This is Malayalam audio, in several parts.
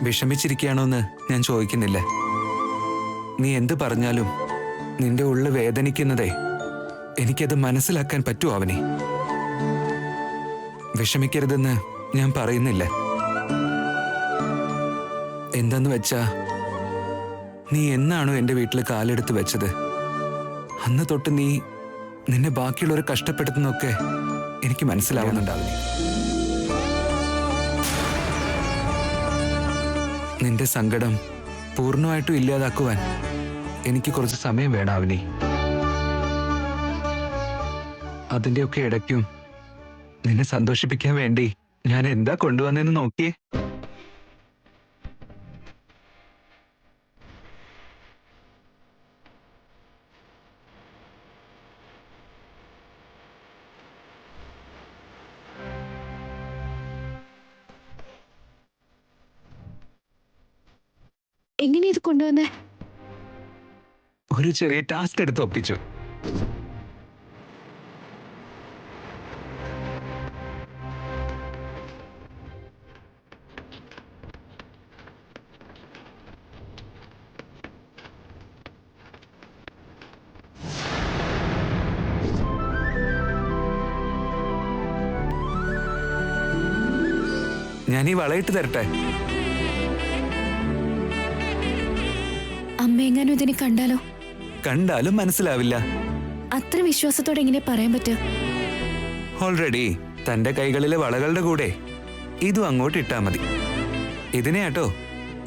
വിഷമിച്ചിരിക്കുകയാണോന്ന് ഞാൻ ചോദിക്കുന്നില്ല. നീ എന്ത് പറഞ്ഞാലും നിന്റെ ഉള്ളിൽ വേദനിക്കുന്നതേ എനിക്കത് മനസ്സിലാക്കാൻ പറ്റുമോ അവനെ? വിഷമിക്കരുതെന്ന് ഞാൻ പറയുന്നില്ല. എന്തെന്ന് വെച്ചാ, നീ എന്നാണോ എന്റെ വീട്ടിൽ കാലെടുത്ത് വെച്ചത് അന്ന് തൊട്ട് നീ നിന്നെ ബാക്കിയുള്ളവരെ കഷ്ടപ്പെടുത്തുന്നൊക്കെ എനിക്ക് മനസ്സിലാവുന്നുണ്ടാവില്ല. നിന്റെ സങ്കടം പൂർണ്ണമായിട്ടും ഇല്ലാതാക്കുവാൻ എനിക്ക് കുറച്ച് സമയം വേണം അവനി. അതിന്റെയൊക്കെ ഇടയ്ക്കും നിന്നെ സന്തോഷിപ്പിക്കാൻ വേണ്ടി ഞാൻ എന്താ കൊണ്ടുവന്നെന്ന് നോക്കിയേ. എങ്ങനെ ഇത് കൊണ്ടുവന്നേ? ഒരു ചെറിയ ടാസ്ക് എടുത്ത് ഒപ്പിച്ചു. ഞാൻ ഈ വളയിട്ട് തരട്ടെ? അമ്മയെങ്ങാനും ഇതിനെ കണ്ടാലോ? കണ്ടാലും മനസ്സിലാവില്ല. അത്ര വിശ്വാസത്തോടെ എങ്ങനെ പറയാൻ പറ്റുക? ഓൾറെഡി തന്റെ കൈകളിലെ വളകളുടെ കൂടെ ഇതും അങ്ങോട്ട് ഇട്ടാ മതി. ഇതിനെയാട്ടോ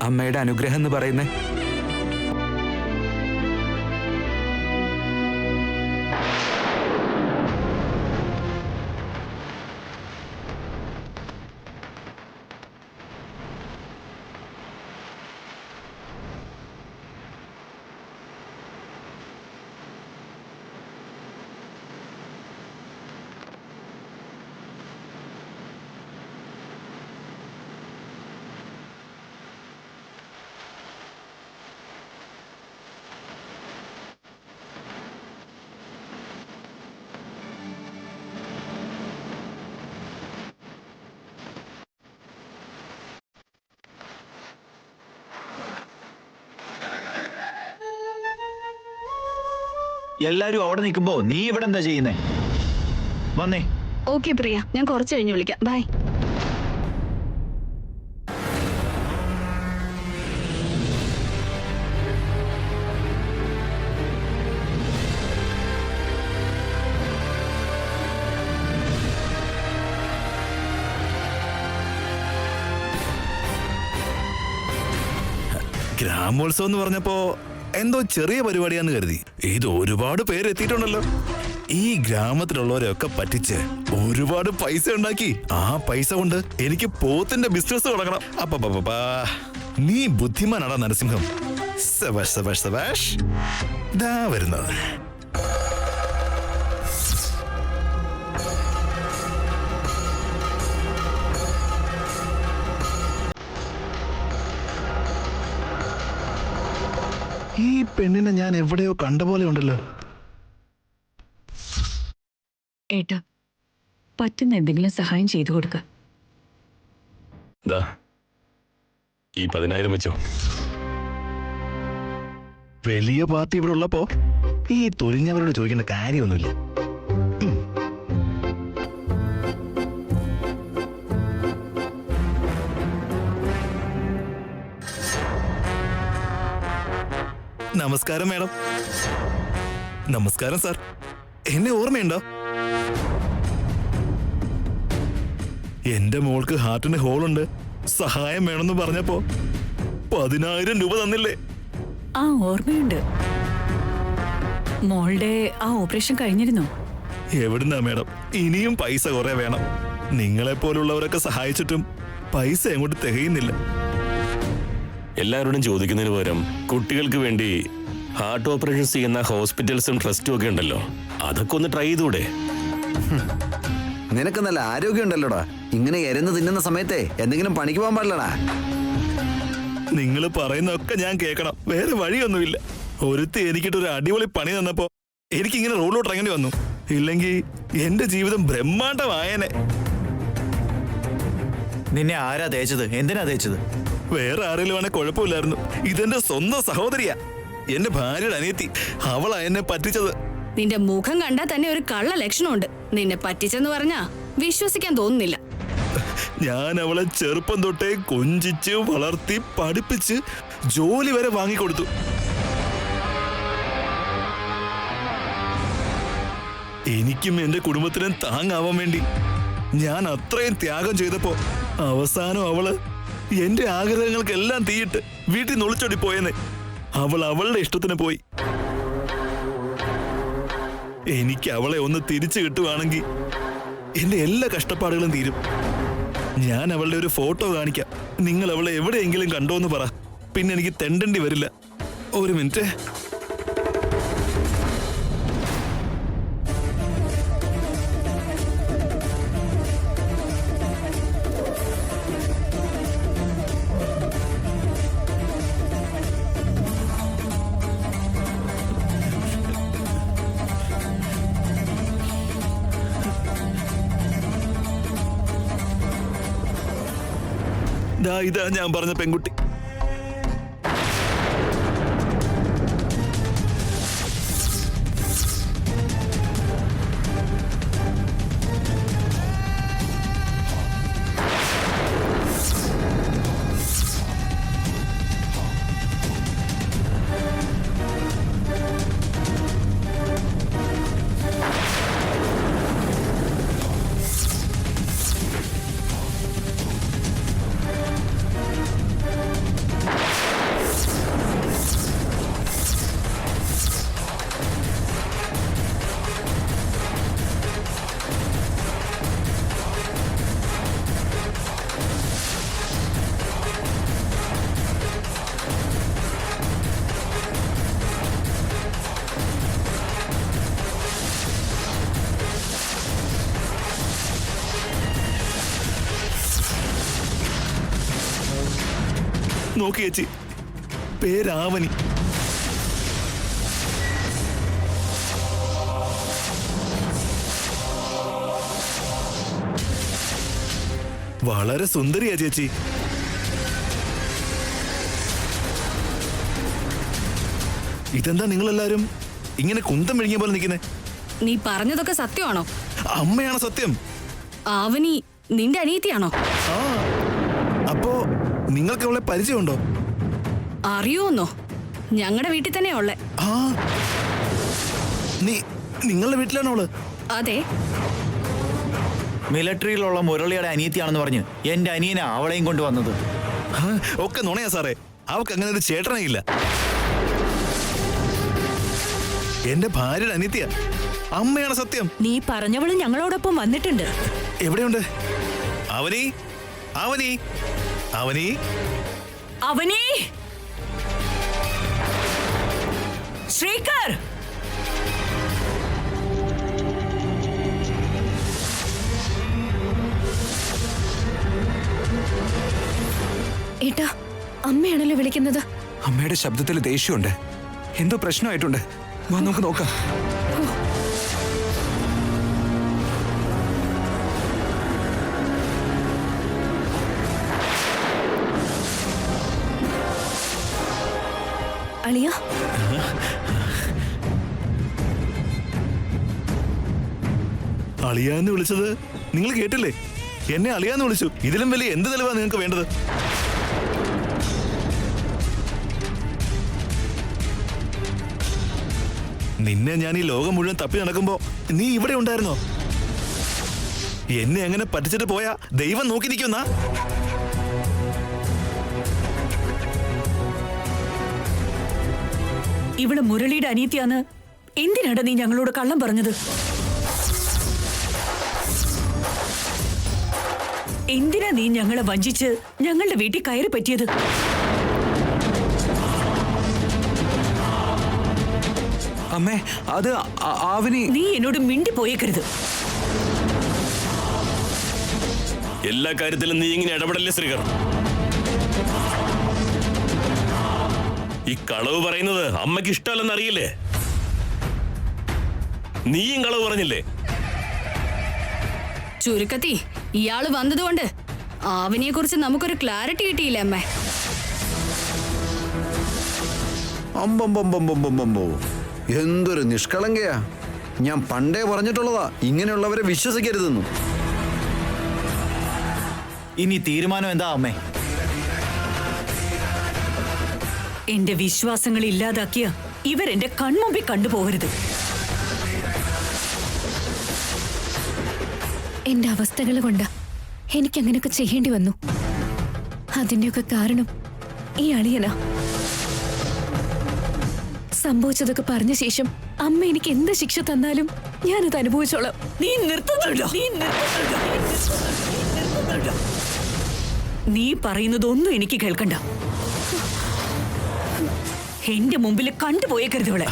അമ്മയുടെ അനുഗ്രഹം എന്ന് പറയുന്നേ. എല്ലാരും അവിടെ നിൽക്കുമ്പോ നീ ഇവിടെ എന്താ ചെയ്യുന്നേ? വന്നേ. ഓക്കെ പ്രിയ, ഞാൻ കുറച്ച് കഴിഞ്ഞ് വിളിക്കാം. ബൈ. ഗ്രാമോത്സവം എന്ന് പറഞ്ഞപ്പോ എന്തോ ചെറിയ പരിപാടിയാന്ന് കരുതി. ഇത് ഒരുപാട് പേര് എത്തിയിട്ടുണ്ടല്ലോ. ഈ ഗ്രാമത്തിലുള്ളവരെയൊക്കെ പറ്റിച്ച് ഒരുപാട് പൈസ ഉണ്ടാക്കി. ആ പൈസ കൊണ്ട് എനിക്ക് പോത്തിന്റെ ബിസിനസ് തുടങ്ങണം. അപ്പ നീ ബുദ്ധിമാനാടാ നരസിംഹം. സബാഷ് സബാഷ് സബാഷ്. ദാ വരുന്നത്. ഈ പെണ്ണിനെ ഞാൻ എവിടെയോ കണ്ട പോലെ ഉണ്ടല്ലോ. ഏട്ടാ, പറ്റുന്ന എന്തെങ്കിലും സഹായം ചെയ്തു കൊടുക്ക. ഈ 10,000 വെച്ചോ. വലിയ പാർട്ടി ഇവിടെ ഉള്ളപ്പോ ഈ തൊഴിഞ്ഞവരോട് ചോദിക്കേണ്ട കാര്യമൊന്നുമില്ല. നമസ്കാരം മാഡം. നമസ്കാരം സാർ. എന്നെ ഓർമ്മയുണ്ടോ? എന്റെ മോൾക്ക് ഹാർട്ടിന് ഹോളുണ്ട്, സഹായം വേണമെന്ന് പറഞ്ഞപ്പോ 10,000 രൂപ തന്നില്ലേ? ആ, ഓർമ്മയുണ്ട്. മോളുടെ ആ ഓപ്പറേഷൻ കഴിഞ്ഞിരുന്നോ? എവിടുന്നാ മാഡം, ഇനിയും പൈസ കുറെ വേണം. നിങ്ങളെപ്പോലുള്ളവരൊക്കെ സഹായിച്ചിട്ടും പൈസ അങ്ങോട്ട് തികയുന്നില്ല. എല്ലാവരോടും ചോദിക്കുന്നതിന് പകരം കുട്ടികൾക്ക് വേണ്ടി ഹാർട്ട് ഓപ്പറേഷൻ ചെയ്യുന്ന ഹോസ്പിറ്റൽസും ട്രസ്റ്റും ഒക്കെ ഉണ്ടല്ലോ, അതൊക്കെ ഒന്ന് ട്രൈ ചെയ്തൂടെ? നിനക്ക് നല്ല ആരോഗ്യം ഉണ്ടല്ലോടാ. ഇങ്ങനെ എരന്ന് തിന്നുന്ന സമയത്തെ എന്തെങ്കിലും പണിക്ക് പോകാൻ പാടില്ലടാ. നിങ്ങൾ പറയുന്നൊക്കെ ഞാൻ കേൾക്കണം, വേറെ വഴിയൊന്നുമില്ല. ഒരുത്തി എനിക്കിട്ടൊരു അടിപൊളി പണി തന്നപ്പോ എനിക്കിങ്ങനെ റോഡിലോട്ട് ഇറങ്ങേണ്ടി വന്നു. ഇല്ലെങ്കിൽ എന്റെ ജീവിതം ബ്രഹ്മാണ്ഡമായേനെ. നിന്നെ ആരാ തേച്ചത്? എന്തിനാ തേച്ചത്? വേറെ ആരെങ്കിലും ആണെ കുഴപ്പമില്ലായിരുന്നു. ഇതെന്റെ സ്വന്തം സഹോദരിയാ, എന്റെ ഭാര്യയുടെ അനിയത്തി. അവളാ എന്നെ പറ്റിച്ചത്. നിന്റെ മുഖം കണ്ടാൽ തന്നെ ഒരു കള്ള ലക്ഷണമുണ്ട്. നിന്നെ പറ്റിച്ചെന്ന് പറഞ്ഞാ വിശ്വസിക്കാൻ തോന്നുന്നില്ല. ഞാൻ അവളെ ചെറുപ്പം തൊട്ടേ കൊഞ്ചിച്ച് വളർത്തി പഠിപ്പിച്ച് ജോലി വരെ വാങ്ങിക്കൊടുത്തു. എനിക്കും എന്റെ കുടുംബത്തിനും താങ്ങാവാൻ വേണ്ടി ഞാൻ അത്രയും ത്യാഗം ചെയ്തപ്പോ അവസാനം അവള് എന്റെ ആഗ്രഹങ്ങൾക്കെല്ലാം തീയിട്ട് വീട്ടിൽ നിന്ന് ഒളിച്ചോടി പോയെന്ന്. അവൾ അവളുടെ ഇഷ്ടത്തിന് പോയി. എനിക്ക് അവളെ ഒന്ന് തിരിച്ചു കിട്ടുവാണെങ്കിൽ എന്റെ എല്ലാ കഷ്ടപ്പാടുകളും തീരും. ഞാൻ അവളുടെ ഒരു ഫോട്ടോ കാണിക്കാം. നിങ്ങൾ അവളെ എവിടെയെങ്കിലും കണ്ടോന്ന് പറ. പിന്നെ എനിക്ക് തെണ്ടേണ്ടി വരില്ല. ഒരു മിനിറ്റ്. ഇതാ ഞാൻ പറഞ്ഞ പെൺകുട്ടി. നോക്കി ചേച്ചി, പേരാവനി. വളരെ സുന്ദരിയാ ചേച്ചി. ഇതെന്താ നിങ്ങളെല്ലാരും ഇങ്ങനെ കുന്തം വിഴുങ്ങിയ പോലെ നിൽക്കുന്നേ? നീ പറഞ്ഞതൊക്കെ സത്യമാണോ? അമ്മയാണ് സത്യം. ആവനി നിന്റെ അനിയത്തിയാണോ? ആ, അപ്പോ നിങ്ങൾക്ക് അവളെ പരിചയമുണ്ടോ? അറിയോന്നോ? ഞങ്ങളുടെ വീട്ടിൽ തന്നെയാ ഉള്ളെ. ആ, നിങ്ങളുടെ വീട്ടിലാണോ അവള്? അതെ. മിലിറ്ററിയിലുള്ള മുരളിയുടെ അനിയത്തിയാണെന്ന് പറഞ്ഞ് എന്റെ അനിയനാ അവളെയും കൊണ്ടുവന്നത്. ഒക്കെ നുണയാ സാറേ. അവക്ക് അങ്ങനെ ഒരു ചേട്ടനേ ഇല്ല. എന്റെ ഭാര്യയുടെ അനിയത്തിയാ. അമ്മയാണ് സത്യം. നീ പറഞ്ഞവള് ഞങ്ങളോടൊപ്പം വന്നിട്ടുണ്ട്. എവിടെയുണ്ട് അവനി? അവനി? അവനി? അവനേ, ശ്രീകർ, ഏട്ടാ, അമ്മയാണല്ലോ വിളിക്കുന്നത്. അമ്മയുടെ ശബ്ദത്തിൽ ദേഷ്യമുണ്ട്. എന്തോ പ്രശ്നമായിട്ടുണ്ട്. വാ നമുക്ക് നോക്കാം. അളിയ, അളിയാന്ന് വിളിച്ചത് നിങ്ങൾ കേട്ടില്ലേ? എന്നെ അളിയാന്ന് വിളിച്ചു. ഇതിലും വലിയ എന്ത് തെളിവാ നിങ്ങൾക്ക് വേണ്ടത്? നിന്നെ ഞാൻ ഈ ലോകം മുഴുവൻ തപ്പി നടക്കുമ്പോ നീ ഇവിടെ ഉണ്ടായിരുന്നോ? എന്നെ അങ്ങനെ പറ്റിച്ചിട്ട് പോയാ ദൈവം നോക്കി നിൽക്കുന്ന. ഇവിടെ മുരളിയുടെ അനിയത്തിയാന്ന് എന്തിനാണ് നീ ഞങ്ങളോട് കള്ളം പറഞ്ഞത്? എന്തിനാ നീ ഞങ്ങളെ വഞ്ചിച്ച് ഞങ്ങളുടെ വീട്ടിൽ കയറി പറ്റിയത്? അമ്മേ, അത് ആവനി. നീ എന്നോട് മിണ്ടി പോയേക്കരുത്. എല്ലാ കാര്യത്തിലും നീ ഇങ്ങനെ ഇടപെടല്ലേ ശ്രീകർ? ഈ കളവ് പറയുന്നത് അമ്മയ്ക്ക് ഇഷ്ടമല്ലെന്ന് അറിയില്ലേ? നീയും കളവ് പറഞ്ഞില്ലേ? ചുരുക്കത്തി ഇയാള് വന്നതുകൊണ്ട് ആവനിയെ കുറിച്ച് നമുക്കൊരു ക്ലാരിറ്റി കിട്ടിയില്ലേ അമ്മേ? അമ്പമ്പമ്പമ്പമ്പമ്പോ എന്തൊരു നിഷ്കളങ്കയാ. ഞാൻ പണ്ടേ പറഞ്ഞിട്ടുള്ളതാ ഇങ്ങനെയുള്ളവരെ വിശ്വസിക്കരുതെന്ന്. ഇനി തീരുമാനം എന്താ അമ്മേ? എന്റെ വിശ്വാസങ്ങൾ ഇല്ലാതാക്കിയ ഇവരെന്റെ കൺമുമ്പിൽ കണ്ടുപോകരുത്. എന്റെ അവസ്ഥകൾ കൊണ്ടാ എനിക്കങ്ങനെയൊക്കെ ചെയ്യേണ്ടി വന്നു. അതിന്റെയൊക്കെ കാരണം ഈ അളിയനാ. സംഭവിച്ചതൊക്കെ പറഞ്ഞ ശേഷം അമ്മ എനിക്ക് എന്ത് ശിക്ഷ തന്നാലും ഞാനത് അനുഭവിച്ചോളാം. നീ നിർത്തുന്നുണ്ടോ? നീ പറയുന്നതൊന്നും എനിക്ക് കേൾക്കണ്ട. എന്റെ മുമ്പിൽ കണ്ടുപോയേക്കരുത് ഇവളെ.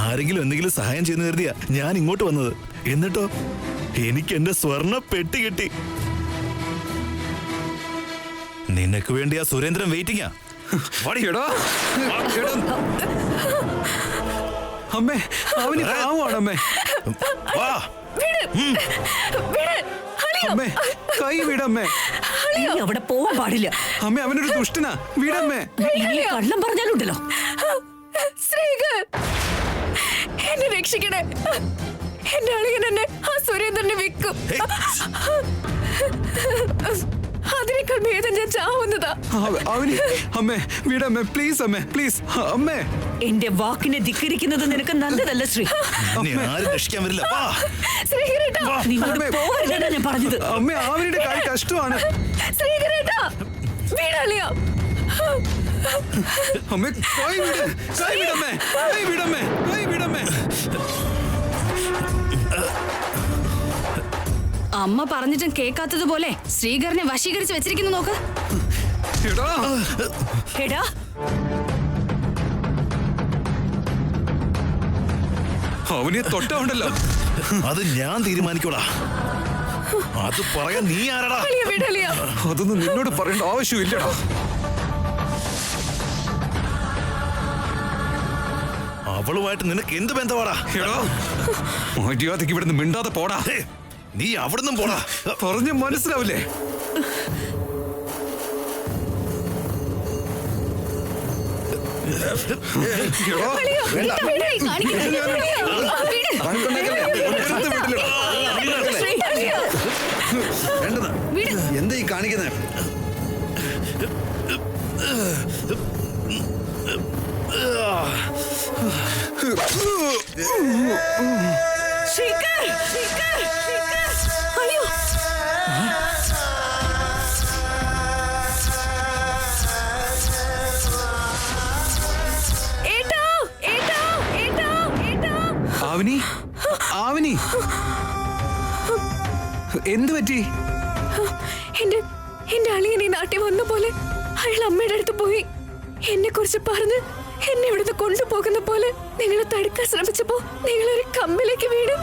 ആരെങ്കിലും എന്തെങ്കിലും സഹായം ചെയ്യുന്ന കരുതിയാ ഞാൻ ഇങ്ങോട്ട് വന്നത്. എന്നിട്ടോ എനിക്ക് എന്റെ സ്വർണ്ണ പെട്ടി കിട്ടി. നിനക്ക് വേണ്ടി ആ സുരേന്ദ്രൻ വെയിറ്റിംഗാ. എടാ, എടാ. അമ്മേ, അവന് പാവമാണ് അമ്മേ. വാ. അമ്മേ, കൈ വിടമ്മേ. നീ അവിടെ പോവാൻ പാടില്ല. അമ്മേ, അവനൊരു ദുഷ്ടനാ. വിടമ്മേ. ഇനി കള്ളം പറഞ്ഞാലുണ്ടല്ലോ. ശ്രീകർ, എന്നെ രക്ഷിക്കണേ. എന്റെ അളിയൻ എന്നെ ആ സുരേന്ദ്രനെ വിൽക്കും. അതിനേക്കാൾ ഭേദം ഞാൻ ചാവുന്നതാ. അവന് അമ്മേ, വിടമ്മേ, പ്ലീസ് അമ്മേ, പ്ലീസ് അമ്മേ. എന്റെ വാക്കിനെ ധിക്കരിക്കുന്നത് നിനക്ക് നല്ലതല്ല ശ്രീ. നിന്നെ ആരും രക്ഷിക്കാൻ വരില്ല. വാ. ശ്രീകരേട്ടാ, നിന്നോട് പോകരുതെന്നാ ഞാൻ പറഞ്ഞത്. അമ്മേ, അവരുടെ കാര്യം കഷ്ടമാണ്. ശ്രീകരേട്ടാ, വീടളിയാ. അമ്മേ, കൈ വിട്, കൈ വിടമ്മേ, കൈ വിടമ്മേ, കൈ വിടമ്മേ. അമ്മ പറഞ്ഞിട്ടും കേൾക്കാത്തതുപോലെ ശ്രീകരനെ വശീകരിച്ച് വെച്ചിരിക്കുന്നു നോക്ക്. എടാ, എടാ, അവനെ തൊട്ടുണ്ടല്ലോ. അത് ഞാൻ തീരുമാനിക്കോളാ. അത് പറയാൻ നീ ആരടാ? വീടളിയാ. അതൊന്നും നിന്നോട് പറയേണ്ട ആവശ്യമില്ലടാ. അവളുമായിട്ട് നിനക്ക് എന്ത് ബന്ധമാടാ? എടാ, മര്യാദയ്ക്ക് ഇവിടുന്ന് മിണ്ടാതെ പോടാ. നീ അവിടുന്ന് പോടാ. പറഞ്ഞ മനസ്സിലാവില്ലേ? എടാ, എന്താ ഈ കാണിക്കുന്നത്? ശ്രീകർ, ശ്രീകർ, ശ്രീകർ. അയ്യോ, ഏട്ടാ, ഏട്ടാ, ഏട്ടാ, ഏട്ടാ. ആവനി, ആവനി, എന്ത് പറ്റി? എന്റെ അളിയൻ ഈ നാട്ടിൽ വന്ന പോലെ അയാൾ അമ്മയുടെ അടുത്ത് പോയി എന്നെ കുറിച്ച് പറഞ്ഞ് എന്നെ ഇവിടുന്ന് കൊണ്ടുപോകുന്ന പോലെ നിങ്ങളെ തടുക്കാൻ ശ്രമിച്ചപ്പോ നിങ്ങളൊരു കമ്പിലേക്ക് വീണ്.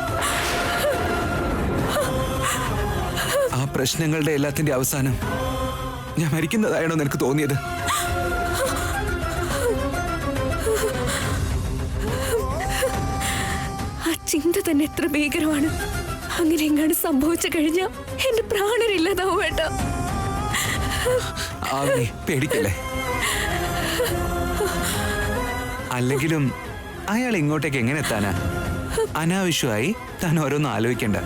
ആ പ്രശ്നങ്ങളുടെ എല്ലാത്തിന്റെ അവസാനം ഞാൻ മരിക്കുന്നതാണോ നിനക്ക് തോന്നിയത്? ആ ചിന്ത തന്നെ എത്ര ഭീകരമാണ്. അങ്ങനെ എങ്ങാണ്ട് സംഭവിച്ചു കഴിഞ്ഞാ എന്റെ പ്രാണനില്ലാതാവും ഏട്ടാ. ആവനി, പേടിക്കല്ലേ. അല്ലെങ്കിലും അയാൾ ഇങ്ങോട്ടേക്ക് എങ്ങനെ എത്താനാ? അനാവശ്യമായി താൻ ഓരോന്നും ആലോചിക്കണ്ട.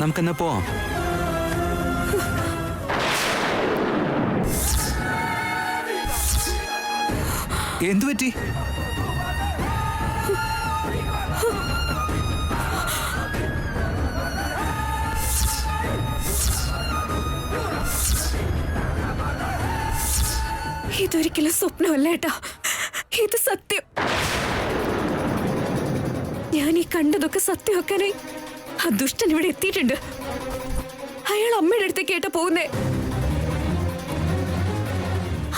നമുക്കെന്നാ പോവാം. എന്തു പറ്റി? ഇതൊരിക്കലും സ്വപ്നമല്ല ഏട്ടാ, ഇത് സത്യം. ഞാൻ ഈ കണ്ടതൊക്കെ സത്യമാക്കാനായി ആ ദുഷ്ടൻ ഇവിടെ എത്തിയിട്ടുണ്ട്. അയാൾ അമ്മയുടെ അടുത്തേക്ക് ഏട്ടാ പോകുന്നേ.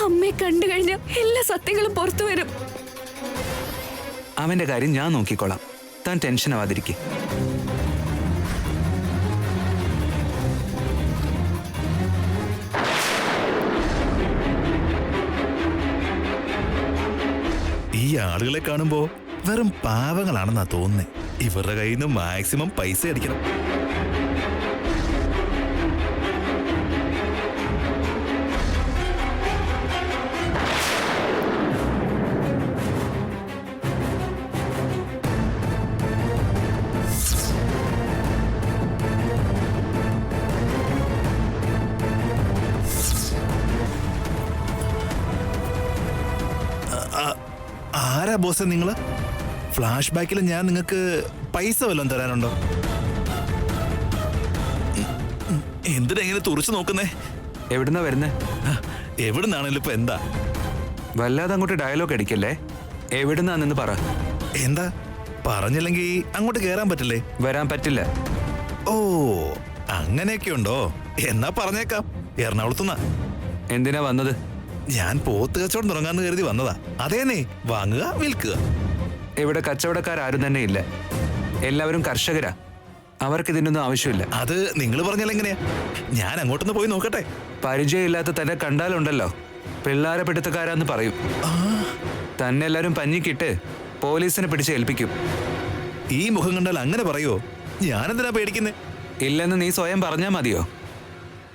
അമ്മയെ കണ്ടു കഴിഞ്ഞാൽ എല്ലാ സത്യങ്ങളും പുറത്തു വരും. അവന്റെ കാര്യം ഞാൻ നോക്കിക്കോളാം. താൻ ടെൻഷൻ ആവാതിരിക്കെ. ഈ ആളുകളെ കാണുമ്പോ വെറും പാവങ്ങളാണെന്നാ തോന്നുന്നേ. ഇവരുടെ കയ്യിൽ നിന്ന് മാക്സിമം പൈസ അടിക്കണം. ആരാ ബോസെ നിങ്ങള്? ഫ്ലാഷ് ബാക്കിൽ ഞാൻ നിങ്ങൾക്ക് പൈസ വല്ലതും തരാനുണ്ടോ? എന്തിനാ ഇങ്ങനെ തുറച്ചു നോക്കുന്നേ? എവിടുന്നാ വരുന്നേ? എവിടുന്നാണല്ലോ ഇപ്പൊ എന്താ? വല്ലാതെ അങ്ങോട്ട് ഡയലോഗ് അടിക്കല്ലേ. എവിടുന്നാന്ന് പറ. എന്താ പറഞ്ഞില്ലെങ്കിൽ അങ്ങോട്ട് കേറാൻ പറ്റില്ലേ? വരാൻ പറ്റില്ല. ഓ അങ്ങനെയൊക്കെ ഉണ്ടോ? എന്നാ പറഞ്ഞേക്കാം. എറണാകുളത്തുനിന്നാ. എന്തിനാ വന്നത്? ഞാൻ പോത്ത് കച്ചവടം തുടങ്ങാന്ന് കരുതി വന്നതാ. അതേന്നേ, വാങ്ങുക വിൽക്കുക. ഇവിടെ കച്ചവടക്കാരും തന്നെ ഇല്ല. എല്ലാവരും കർഷകരാ. അവർക്ക് ഇതിനൊന്നും ആവശ്യമില്ല. അത് നിങ്ങൾ പറഞ്ഞാൽ എങ്ങനെയാ? ഞാൻ അങ്ങോട്ടൊന്ന് പോയി നോക്കട്ടെ. പരിചയമില്ലാത്ത തന്നെ കണ്ടാലുണ്ടല്ലോ പിള്ളാരെ പിടുത്തക്കാരാന്ന് പറയും. തന്നെ എല്ലാവരും പഞ്ഞിക്കിട്ട് പോലീസിനെ പിടിച്ച് ഏൽപ്പിക്കും. ഈ മുഖം കണ്ടാൽ അങ്ങനെ പറയോ? ഞാനെന്തിനാ പേടിക്കുന്നേ? ഇല്ലെന്ന് നീ സ്വയം പറഞ്ഞാ മതിയോ?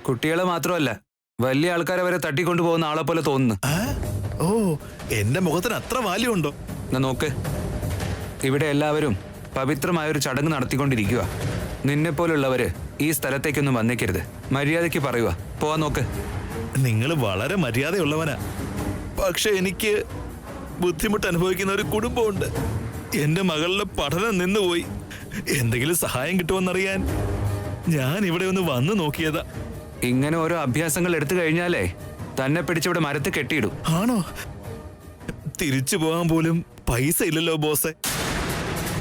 കുട്ടികളെ മാത്രമല്ല വലിയ ആൾക്കാരെ വരെ തട്ടിക്കൊണ്ടുപോകുന്ന ആളെ പോലെ തോന്നുന്നു. ഓ എന്റെ മുഖത്തിന് അത്ര വാല്യം ഉണ്ടോ? എന്നാ നോക്ക്, ഇവിടെ എല്ലാവരും പവിത്രമായൊരു ചടങ്ങ് നടത്തിക്കൊണ്ടിരിക്കുക. നിന്നെപ്പോലുള്ളവര് ഈ സ്ഥലത്തേക്കൊന്നും വന്നേക്കരുത്. മര്യാദയ്ക്ക് പറയുക. പോവാൻ നോക്ക്. നിങ്ങൾ വളരെ മര്യാദയുള്ളവനാ. പക്ഷെ എനിക്ക് ബുദ്ധിമുട്ട് അനുഭവിക്കുന്ന ഒരു കുടുംബമുണ്ട്. എന്റെ മകളുടെ പഠനം നിന്നുപോയി. എന്തെങ്കിലും സഹായം കിട്ടുമെന്നറിയാൻ ഞാൻ ഇവിടെ ഒന്ന് വന്നു നോക്കിയതാ. ഇങ്ങനെ ഓരോ അഭ്യാസങ്ങൾ എടുത്തു കഴിഞ്ഞാലേ തന്നെ പിടിച്ചിവിടെ മരത്ത് കെട്ടിയിടും. ആണോ? തിരിച്ചു പോകാൻ പോലും പൈസ ഇല്ലല്ലോ ബോസെ.